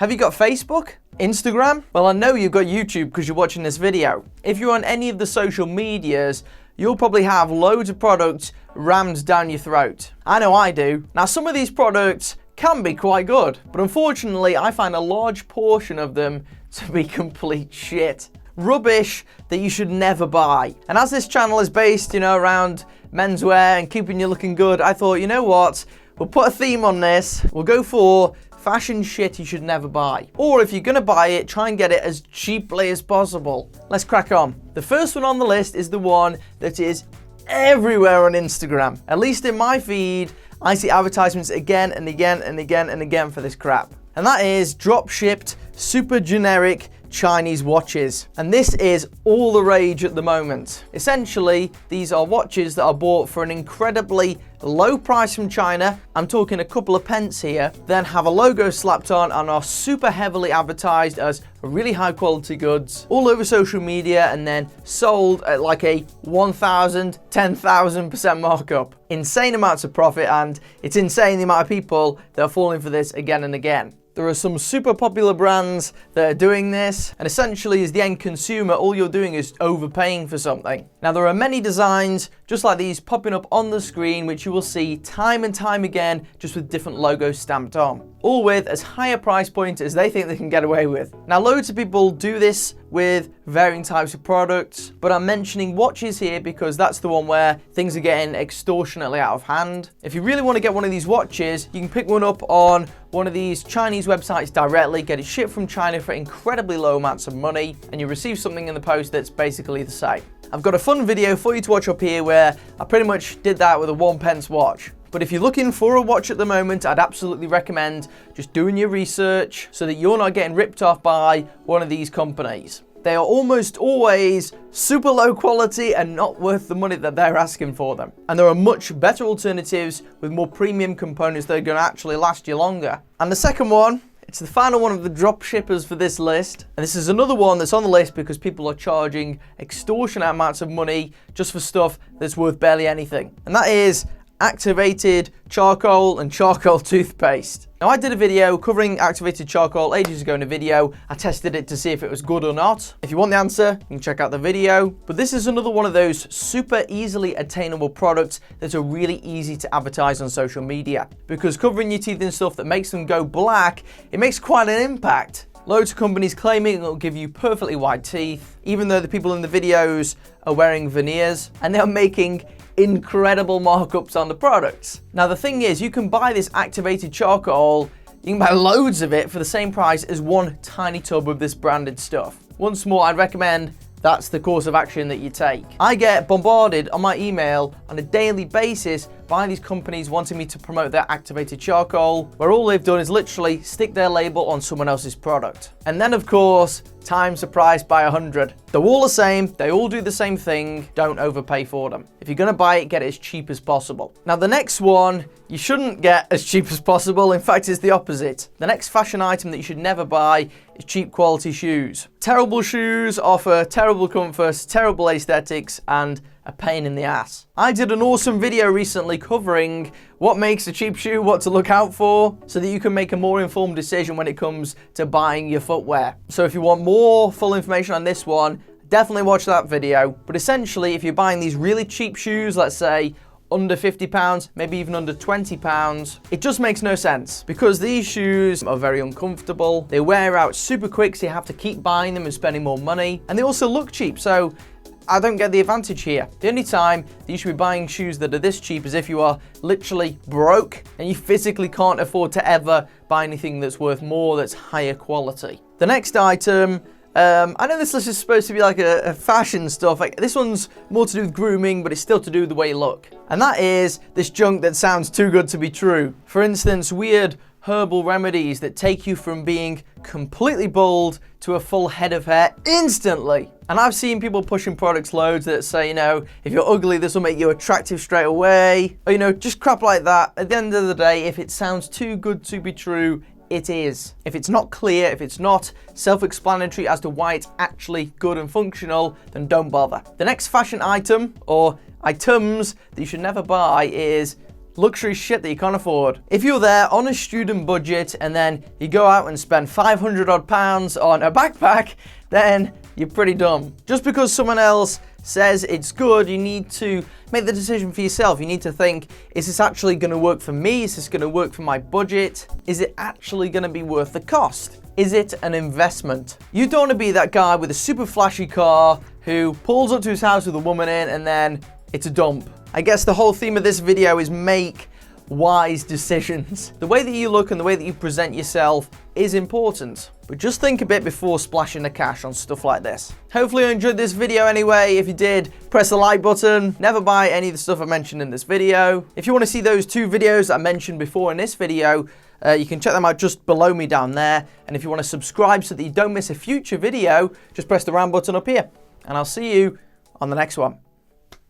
Have you got Facebook? Instagram? Well, I know you've got YouTube because you're watching this video. If you're on any of the social medias, you'll probably have loads of products rammed down your throat. I know I do. Now, some of these products can be quite good, but unfortunately, I find a large portion of them to be complete shit. Rubbish that you should never buy. And as this channel is based, around menswear and keeping you looking good, I thought, you know what? We'll put a theme on this. We'll go for fashion shit you should never buy. Or if you're gonna buy it, try and get it as cheaply as possible. Let's crack on. The first one on the list is the one that is everywhere on Instagram. At least in my feed, I see advertisements again and again and again and again for this crap. And that is drop-shipped, super generic Chinese watches. And this is all the rage at the moment. Essentially, these are watches that are bought for an incredibly low price from China. I'm talking a couple of pence here, then have a logo slapped on and are super heavily advertised as really high quality goods all over social media and then sold at like a 1,000, 10,000% markup. Insane amounts of profit, and it's insane the amount of people that are falling for this again and again. There are some super popular brands that are doing this, and essentially as the end consumer, all you're doing is overpaying for something. Now, there are many designs just like these popping up on the screen, which you will see time and time again, just with different logos stamped on, all with as high a price point as they think they can get away with. Now, loads of people do this with varying types of products, but I'm mentioning watches here because that's the one where things are getting extortionately out of hand. If you really want to get one of these watches, you can pick one up on one of these Chinese websites directly, get it shipped from China for incredibly low amounts of money, and you receive something in the post that's basically the same. I've got a fun video for you to watch up here where I pretty much did that with a 1p watch. But if you're looking for a watch at the moment, I'd absolutely recommend just doing your research so that you're not getting ripped off by one of these companies. They are almost always super low quality and not worth the money that they're asking for them. And there are much better alternatives with more premium components that are going to actually last you longer. And the second one, it's the final one of the drop shippers for this list. And this is another one that's on the list because people are charging extortionate amounts of money just for stuff that's worth barely anything. And that is activated charcoal and charcoal toothpaste. Now, I did a video covering activated charcoal ages ago in a video. I tested it to see if it was good or not. If you want the answer, you can check out the video. But this is another one of those super easily attainable products that are really easy to advertise on social media. Because covering your teeth in stuff that makes them go black, it makes quite an impact. Loads of companies claiming it will give you perfectly white teeth, even though the people in the videos are wearing veneers, and they're making incredible markups on the products. Now, the thing is, you can buy this activated charcoal, you can buy loads of it for the same price as one tiny tub of this branded stuff. Once more, I'd recommend that's the course of action that you take. I get bombarded on my email on a daily basis by these companies wanting me to promote their activated charcoal, where all they've done is literally stick their label on someone else's product. And then, of course, times the price by 100. They're all the same, they all do the same thing, don't overpay for them. If you're gonna buy it, get it as cheap as possible. Now, the next one, you shouldn't get as cheap as possible. In fact, it's the opposite. The next fashion item that you should never buy is cheap quality shoes. Terrible shoes offer terrible comfort, terrible aesthetics, and a pain in the ass. I did an awesome video recently covering what makes a cheap shoe, what to look out for, so that you can make a more informed decision when it comes to buying your footwear. So if you want more full information on this one, definitely watch that video. But essentially, if you're buying these really cheap shoes, let's say under £50, maybe even under £20, it just makes no sense because these shoes are very uncomfortable. They wear out super quick, so you have to keep buying them and spending more money. And they also look cheap, so I don't get the advantage here. The only time that you should be buying shoes that are this cheap is if you are literally broke and you physically can't afford to ever buy anything that's worth more, that's higher quality. The next item, I know this list is supposed to be like a fashion stuff. Like, this one's more to do with grooming, but it's still to do with the way you look. And that is this junk that sounds too good to be true. For instance, weird herbal remedies that take you from being completely bald to a full head of hair instantly. And I've seen people pushing products loads that say, if you're ugly, this will make you attractive straight away. Or, just crap like that. At the end of the day, if it sounds too good to be true, it is. If it's not clear, if it's not self-explanatory as to why it's actually good and functional, then don't bother. The next fashion item, or items that you should never buy, is luxury shit that you can't afford. If you're there on a student budget and then you go out and spend 500 odd pounds on a backpack, then you're pretty dumb. Just because someone else says it's good, you need to make the decision for yourself. You need to think, is this actually going to work for me? Is this going to work for my budget? Is it actually going to be worth the cost? Is it an investment? You don't want to be that guy with a super flashy car who pulls up to his house with a woman in and then it's a dump. I guess the whole theme of this video is make wise decisions. The way that you look and the way that you present yourself is important, but just think a bit before splashing the cash on stuff like this. Hopefully you enjoyed this video anyway. If you did, press the like button. Never buy any of the stuff I mentioned in this video. If you want to see those 2 videos I mentioned before in this video, you can check them out just below me down there. And if you want to subscribe so that you don't miss a future video, just press the round button up here. And I'll see you on the next one.